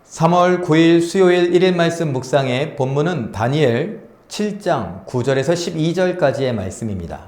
3월 9일 수요일 1일 말씀 묵상의 본문은 다니엘 7장 9절에서 12절까지의 말씀입니다.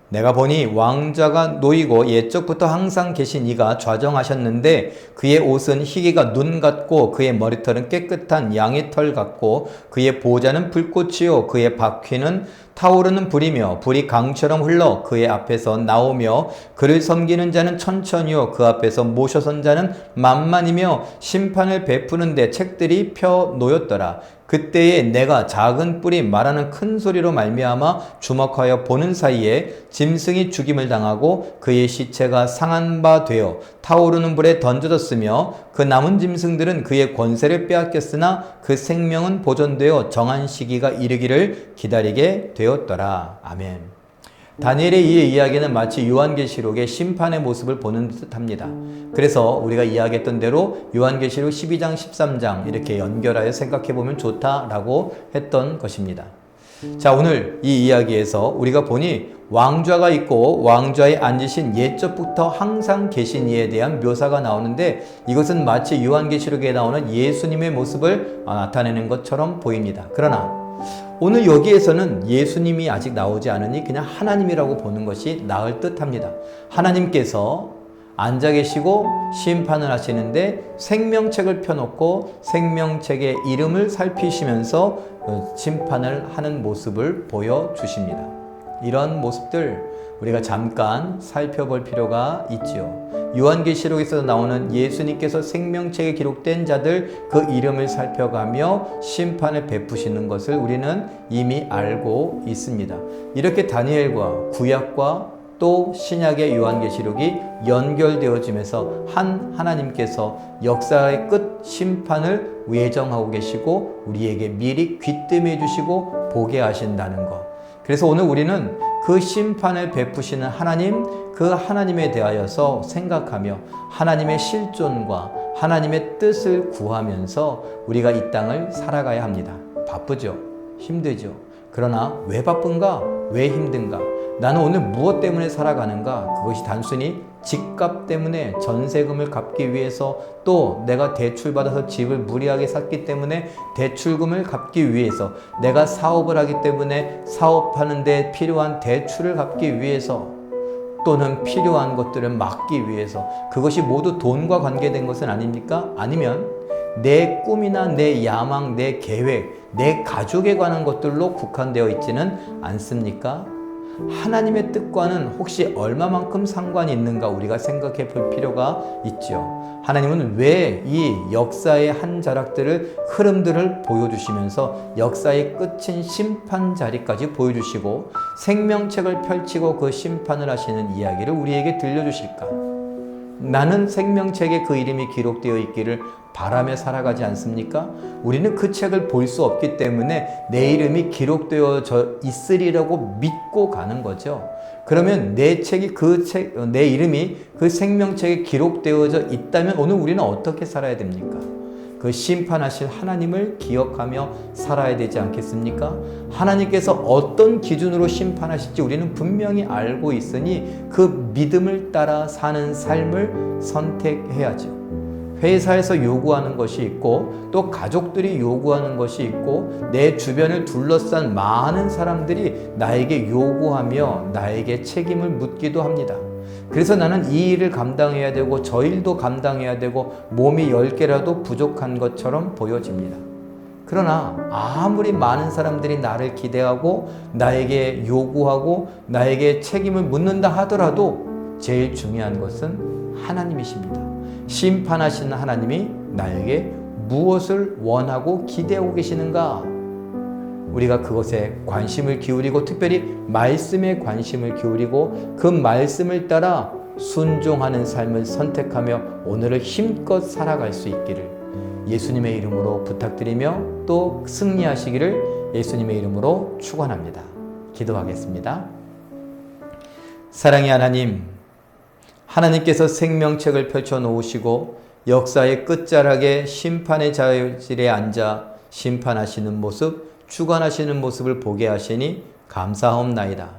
내가 보니 왕좌가 놓이고 옛적부터 항상 계신 이가 좌정하셨는데 그의 옷은 희게가 눈 같고 그의 머리털은 깨끗한 양의 털 같고 그의 보좌는 불꽃이요 그의 바퀴는 타오르는 불이며 불이 강처럼 흘러 그의 앞에서 나오며 그를 섬기는 자는 천천히요 그 앞에서 모셔선 자는 만만이며 심판을 베푸는데 책들이 펴 놓였더라. 그때에 내가 작은 뿔이 말하는 큰 소리로 말미암아 주목하여 보는 사이에 짐승이 죽임을 당하고 그의 시체가 상한 바 되어 타오르는 불에 던져졌으며 그 남은 짐승들은 그의 권세를 빼앗겼으나 그 생명은 보존되어 정한 시기가 이르기를 기다리게 되었더라. 아멘. 다니엘의 이 이야기는 마치 요한계시록의 심판의 모습을 보는 듯합니다. 그래서 우리가 이야기했던 대로 요한계시록 12장 13장 이렇게 연결하여 생각해보면 좋다라고 했던 것입니다. 자, 오늘 이 이야기에서 우리가 보니 왕좌가 있고 왕좌에 앉으신 옛적부터 항상 계신 이에 대한 묘사가 나오는데 이것은 마치 요한계시록에 나오는 예수님의 모습을 나타내는 것처럼 보입니다. 그러나 오늘 여기에서는 예수님이 아직 나오지 않으니 그냥 하나님이라고 보는 것이 나을 듯합니다. 하나님께서 앉아 계시고 심판을 하시는데 생명책을 펴놓고 생명책의 이름을 살피시면서 심판을 하는 모습을 보여주십니다. 이런 모습들 우리가 잠깐 살펴볼 필요가 있지요. 요한계시록에서 나오는 예수님께서 생명책에 기록된 자들 그 이름을 살펴가며 심판을 베푸시는 것을 우리는 이미 알고 있습니다. 이렇게 다니엘과 구약과 또 신약의 요한계시록이 연결되어지면서 한 하나님께서 역사의 끝 심판을 예정하고 계시고 우리에게 미리 귀뜸해 주시고 보게 하신다는 것. 그래서 오늘 우리는 그 심판을 베푸시는 하나님, 그 하나님에 대하여서 생각하며 하나님의 실존과 하나님의 뜻을 구하면서 우리가 이 땅을 살아가야 합니다. 바쁘죠? 힘들죠? 그러나 왜 바쁜가? 왜 힘든가? 나는 오늘 무엇 때문에 살아가는가? 그것이 단순히 집값 때문에 전세금을 갚기 위해서 또 내가 대출받아서 집을 무리하게 샀기 때문에 대출금을 갚기 위해서 내가 사업을 하기 때문에 사업하는 데 필요한 대출을 갚기 위해서 또는 필요한 것들을 막기 위해서 그것이 모두 돈과 관계된 것은 아닙니까? 아니면 내 꿈이나 내 야망, 내 계획, 내 가족에 관한 것들로 국한되어 있지는 않습니까? 하나님의 뜻과는 혹시 얼마만큼 상관이 있는가 우리가 생각해 볼 필요가 있죠. 하나님은 왜 이 역사의 한 자락들을 흐름들을 보여주시면서 역사의 끝인 심판 자리까지 보여주시고 생명책을 펼치고 그 심판을 하시는 이야기를 우리에게 들려주실까? 나는 생명책에 그 이름이 기록되어 있기를 바라며 살아가지 않습니까? 우리는 그 책을 볼 수 없기 때문에 내 이름이 기록되어져 있으리라고 믿고 가는 거죠. 그러면 내 책이 내 이름이 그 생명책에 기록되어져 있다면 오늘 우리는 어떻게 살아야 됩니까? 그 심판하실 하나님을 기억하며 살아야 되지 않겠습니까? 하나님께서 어떤 기준으로 심판하실지 우리는 분명히 알고 있으니 그 믿음을 따라 사는 삶을 선택해야죠. 회사에서 요구하는 것이 있고 또 가족들이 요구하는 것이 있고 내 주변을 둘러싼 많은 사람들이 나에게 요구하며 나에게 책임을 묻기도 합니다. 그래서 나는 이 일을 감당해야 되고 저 일도 감당해야 되고 몸이 10개라도 부족한 것처럼 보여집니다. 그러나 아무리 많은 사람들이 나를 기대하고 나에게 요구하고 나에게 책임을 묻는다 하더라도 제일 중요한 것은 하나님이십니다. 심판하시는 하나님이 나에게 무엇을 원하고 기대하고 계시는가? 우리가 그것에 관심을 기울이고 특별히 말씀에 관심을 기울이고 그 말씀을 따라 순종하는 삶을 선택하며 오늘을 힘껏 살아갈 수 있기를 예수님의 이름으로 부탁드리며 또 승리하시기를 예수님의 이름으로 축원합니다. 기도하겠습니다. 사랑의 하나님, 하나님께서 생명책을 펼쳐 놓으시고 역사의 끝자락에 심판의 자질에 앉아 심판하시는 모습, 주관하시는 모습을 보게 하시니 감사하옵나이다.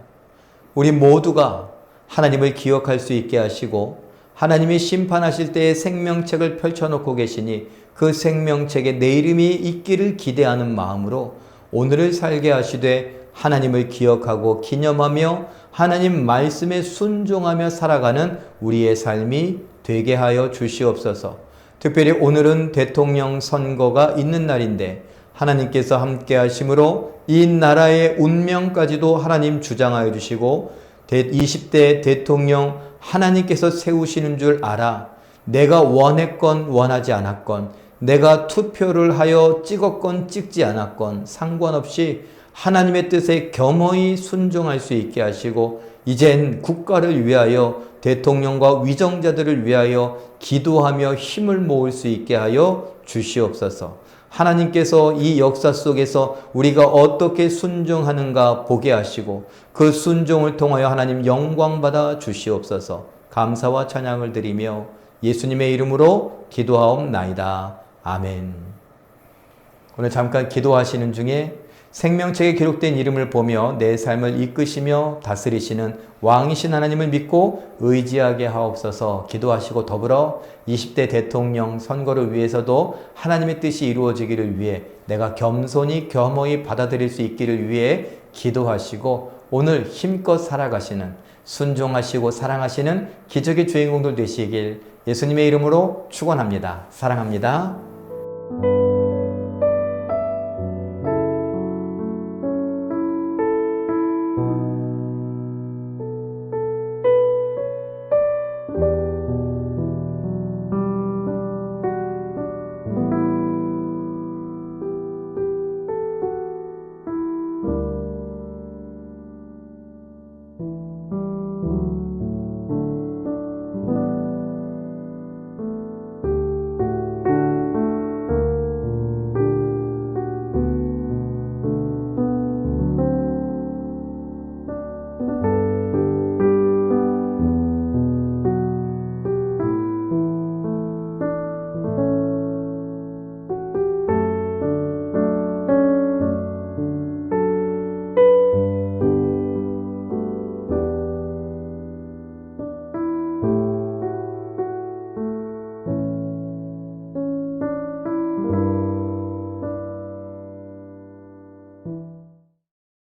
우리 모두가 하나님을 기억할 수 있게 하시고 하나님이 심판하실 때의 생명책을 펼쳐놓고 계시니 그 생명책에 내 이름이 있기를 기대하는 마음으로 오늘을 살게 하시되 하나님을 기억하고 기념하며 하나님 말씀에 순종하며 살아가는 우리의 삶이 되게 하여 주시옵소서. 특별히 오늘은 대통령 선거가 있는 날인데 하나님께서 함께 하심으로 이 나라의 운명까지도 하나님 주장하여 주시고 20대 대통령 하나님께서 세우시는 줄 알아. 내가 원했건 원하지 않았건, 내가 투표를 하여 찍었건 찍지 않았건 상관없이 하나님의 뜻에 겸허히 순종할 수 있게 하시고 이젠 국가를 위하여 대통령과 위정자들을 위하여 기도하며 힘을 모을 수 있게 하여 주시옵소서. 하나님께서 이 역사 속에서 우리가 어떻게 순종하는가 보게 하시고 그 순종을 통하여 하나님 영광 받아 주시옵소서. 감사와 찬양을 드리며 예수님의 이름으로 기도하옵나이다. 아멘. 오늘 잠깐 기도하시는 중에 생명책에 기록된 이름을 보며 내 삶을 이끄시며 다스리시는 왕이신 하나님을 믿고 의지하게 하옵소서. 기도하시고 더불어 20대 대통령 선거를 위해서도 하나님의 뜻이 이루어지기를 위해 내가 겸허히 받아들일 수 있기를 위해 기도하시고 오늘 힘껏 살아가시는 순종하시고 사랑하시는 기적의 주인공들 되시길 예수님의 이름으로 축원합니다. 사랑합니다.